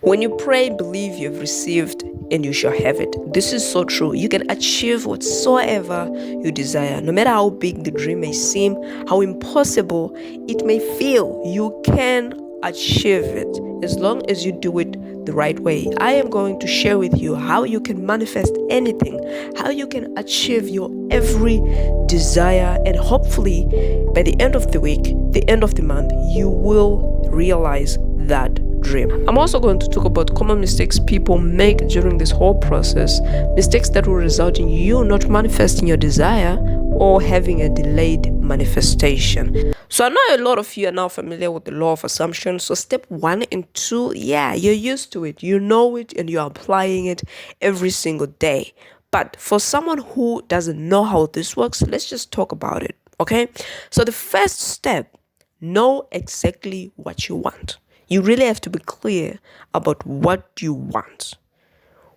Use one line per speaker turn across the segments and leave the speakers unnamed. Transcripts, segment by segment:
When you pray, believe you've received and you shall have it. This is so true. You can achieve whatsoever you desire. No matter how big the dream may seem, how impossible it may feel, you can achieve it as long as you do it the right way. I am going to share with you how you can manifest anything, how you can achieve your every desire, and hopefully by the end of the week, the end of the month, you will realize that dream. I'm also going to talk about common mistakes people make during this whole process, mistakes that will result in you not manifesting your desire or having a delayed manifestation. So I know a lot of you are now familiar with the law of assumption. So step 1 and 2, yeah, you're used to it, you know it, and you're applying it every single day. But for someone who doesn't know how this works, let's just talk about it, okay? So the first step, know exactly what you want. You really have to be clear about what you want.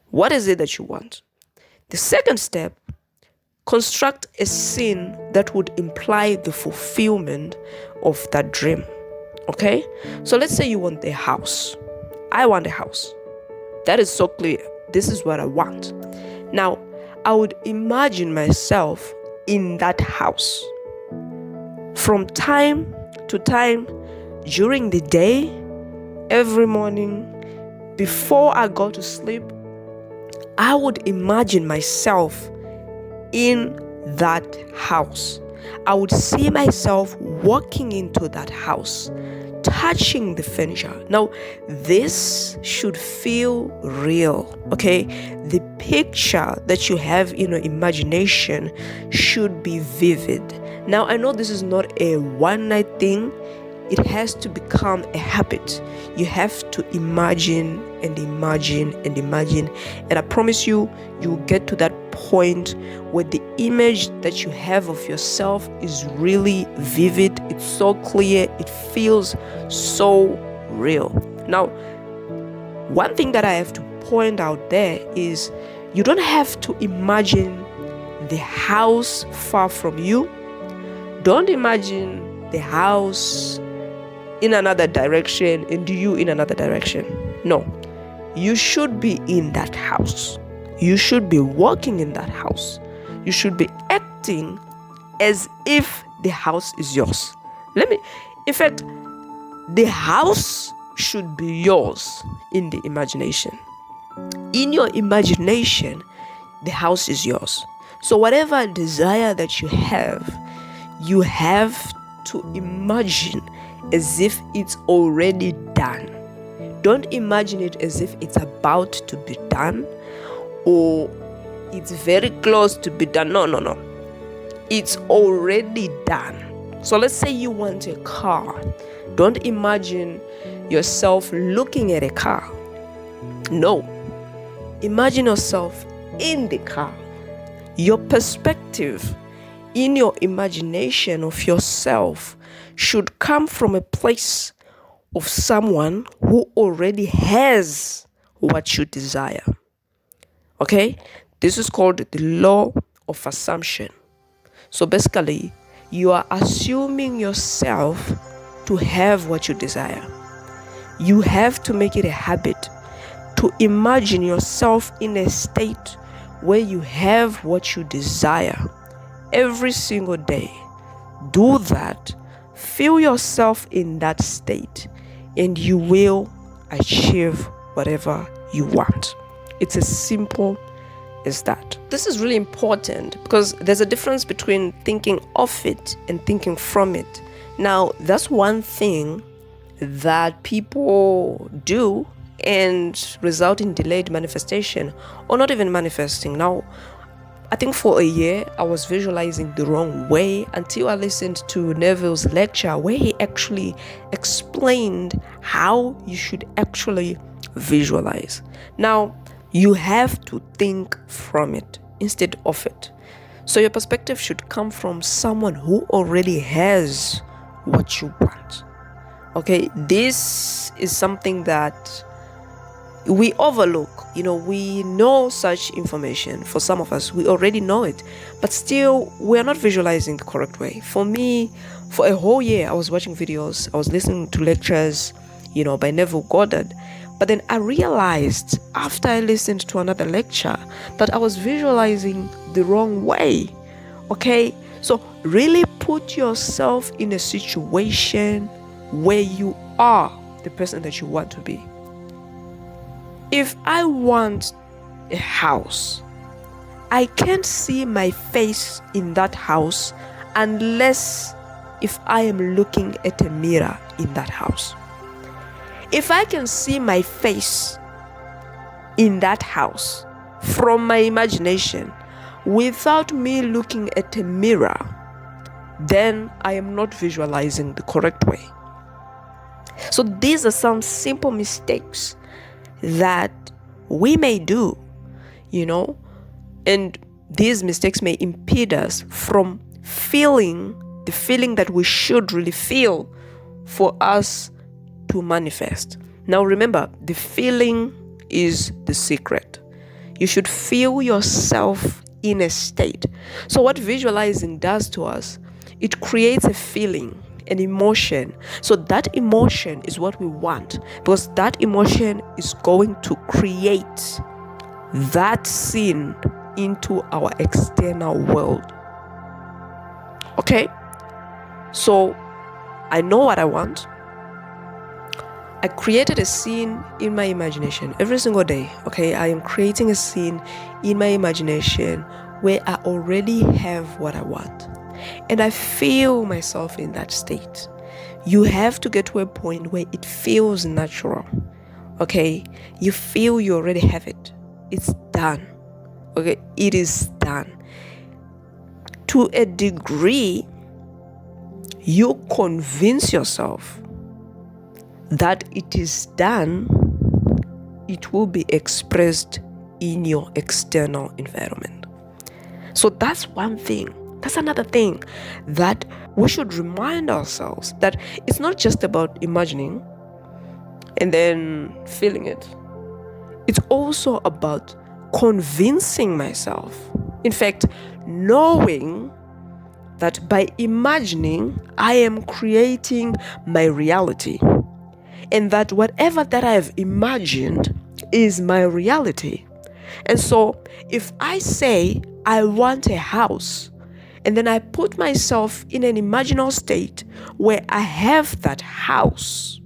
What is it that you want? The second step, construct a scene that would imply the fulfillment of that dream. Okay? So let's say you want a house. I want a house. That is so clear. This is what I want. Now, I would imagine myself in that house. From time to time, during the day, every morning, before I go to sleep, I would imagine myself in that house. I would see myself walking into that house, touching the furniture. Now, this should feel real, okay? The picture that you have in your imagination should be vivid. Now, I know this is not a one-night thing. It has to become a habit. You have to imagine and imagine and imagine. And I promise you, you'll get to that point where the image that you have of yourself is really vivid. It's so clear. It feels so real. Now, one thing that I have to point out there is you don't have to imagine the house far from you. Don't imagine the house in another direction and you in another direction. No, you should be in that house. You should be walking in that house. You should be acting as if the house is yours. In fact, the house should be yours in the imagination. In your imagination, the house is yours. So whatever desire that you have to imagine as if it's already done. Don't imagine it as if it's about to be done or it's very close to be done. No. It's already done. So let's say you want a car. Don't imagine yourself looking at a car. No. Imagine yourself in the car. Your perspective in your imagination of yourself should come from a place of someone who already has what you desire. Okay? This is called the law of assumption. So basically, you are assuming yourself to have what you desire. You have to make it a habit to imagine yourself in a state where you have what you desire every single day. Do that. Feel yourself in that state and you will achieve whatever you want. It's as simple as that. This is really important because there's a difference between thinking of it and thinking from it. Now, that's one thing that people do and result in delayed manifestation or not even manifesting. Now, I think for a year, I was visualizing the wrong way until I listened to Neville's lecture where he actually explained how you should actually visualize. Now, you have to think from it instead of it. So your perspective should come from someone who already has what you want. Okay, this is something that we overlook. We know such information. For some of us, we already know it, but still we are not visualizing the correct way. For me, for a whole year, I was watching videos, I was listening to lectures, by Neville Goddard, But then I realized after I listened to another lecture that I was visualizing the wrong way. Okay, so really put yourself in a situation where you are the person that you want to be. If I want a house, I can't see my face in that house unless if I am looking at a mirror in that house. If I can see my face in that house from my imagination without me looking at a mirror, then I am not visualizing the correct way. So these are some simple mistakes that we may do, and these mistakes may impede us from feeling the feeling that we should really feel for us to manifest. Now remember, the feeling is the secret. You should feel yourself in a state. So what visualizing does to us, it creates a feeling, an emotion. So that emotion is what we want, because that emotion is going to create that scene into our external world. Okay? So I know what I want. I created a scene in my imagination every single day. Okay, I am creating a scene in my imagination where I already have what I want. And I feel myself in that state. You have to get to a point where it feels natural. Okay, you feel you already have it. It's done. Okay, it is done. To a degree, you convince yourself that it is done, it will be expressed in your external environment. So that's one thing. That's another thing that we should remind ourselves, that it's not just about imagining and then feeling it. It's also about convincing myself. In fact, knowing that by imagining, I am creating my reality. And that whatever that I have imagined is my reality. And so if I say I want a house, and then I put myself in an imaginal state where I have that house,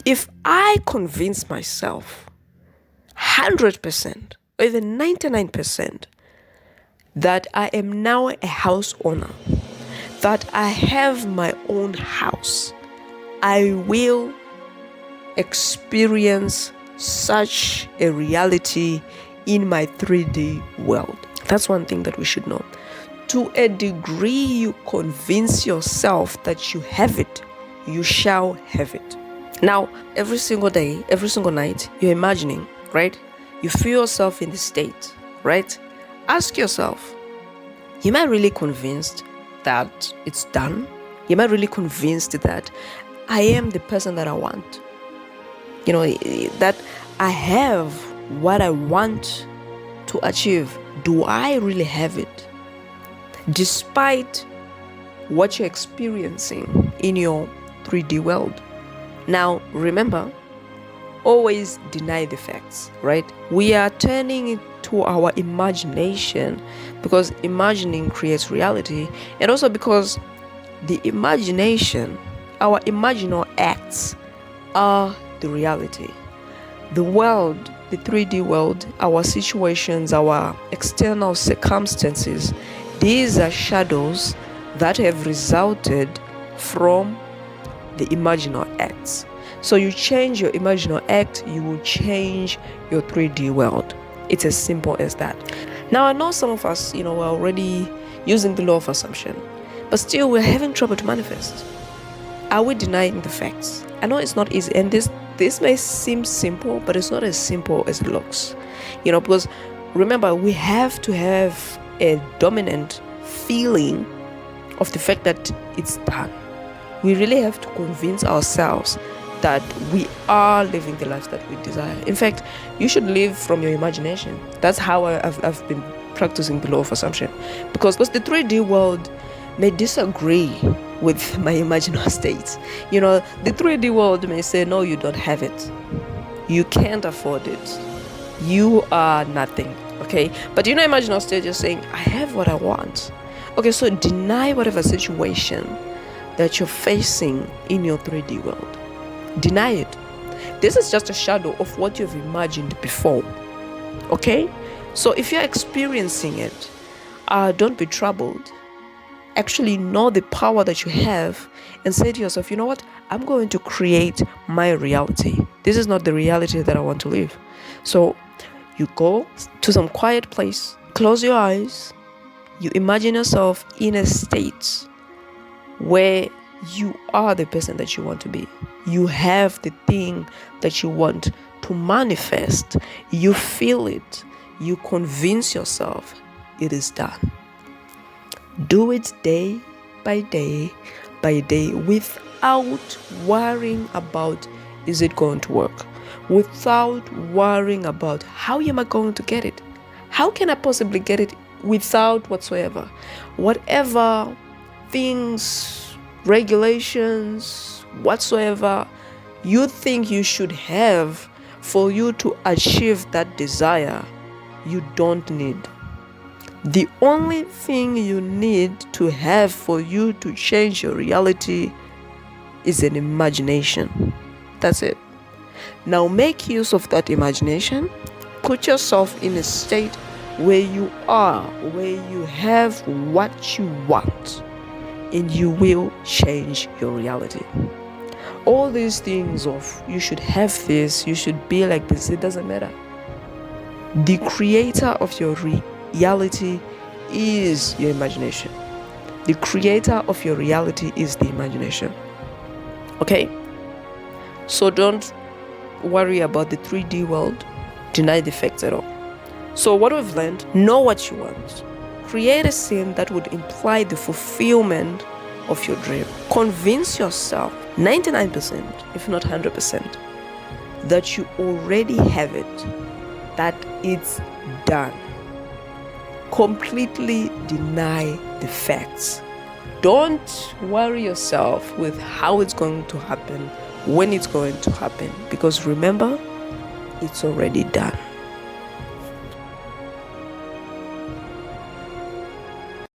if I convince myself 100% or even 99% that I am now a house owner, that I have my own house, I will experience such a reality in my 3D world. That's one thing that we should know. To a degree you convince yourself that you have it, you shall have it. Now, every single day, every single night, you're imagining, right? You feel yourself in the state, right? Ask yourself, am I really convinced that it's done? Am I really convinced that I am the person that I want? That I have what I want to achieve. Do I really have it? Despite what you're experiencing in your 3D world. Now, remember, always deny the facts, right? We are turning it to our imagination because imagining creates reality, and also because the imagination, our imaginal acts are the reality. The world, the 3D world, our situations, our external circumstances, these are shadows that have resulted from the imaginal acts. So you change your imaginal act, you will change your 3D world. It's as simple as that. Now, I know some of us, we're already using the law of assumption, but still we're having trouble to manifest. Are we denying the facts? I know it's not easy, and this may seem simple, but it's not as simple as it looks. Because remember, we have to have a dominant feeling of the fact that it's done. We really have to convince ourselves that we are living the life that we desire. In fact, you should live from your imagination. That's how I've been practicing the law of assumption. Because the 3D world may disagree with my imaginal state. The 3D world may say, no, you don't have it. You can't afford it. You are nothing. Okay? But imaginal state is saying, I have what I want. Okay, so deny whatever situation that you're facing in your 3D world. Deny it. This is just a shadow of what you've imagined before. Okay? So if you're experiencing it, don't be troubled. Actually know the power that you have and say to yourself, you know what? I'm going to create my reality. This is not the reality that I want to live. So you go to some quiet place, close your eyes, you imagine yourself in a state where you are the person that you want to be. You have the thing that you want to manifest. You feel it. You convince yourself it is done. Do it day by day by day without worrying about, is it going to work? Without worrying about, how am I going to get it? How can I possibly get it without whatsoever? Whatever things, regulations, whatsoever you think you should have for you to achieve that desire, you don't need. The only thing you need to have for you to change your reality is an imagination. That's it. Now make use of that imagination. Put yourself in a state where you have what you want, and you will change your reality. All these things of you should have this, you should be like this, it doesn't matter. The creator of your reality is your imagination. The creator of your reality is the imagination. Okay? So don't worry about the 3D world. Deny the facts at all. So what we've learned, know what you want. Create a scene that would imply the fulfillment of your dream. Convince yourself 99%, if not 100%, that you already have it, that it's done. Completely deny the facts. Don't worry yourself with how it's going to happen, when it's going to happen, because remember, it's already done.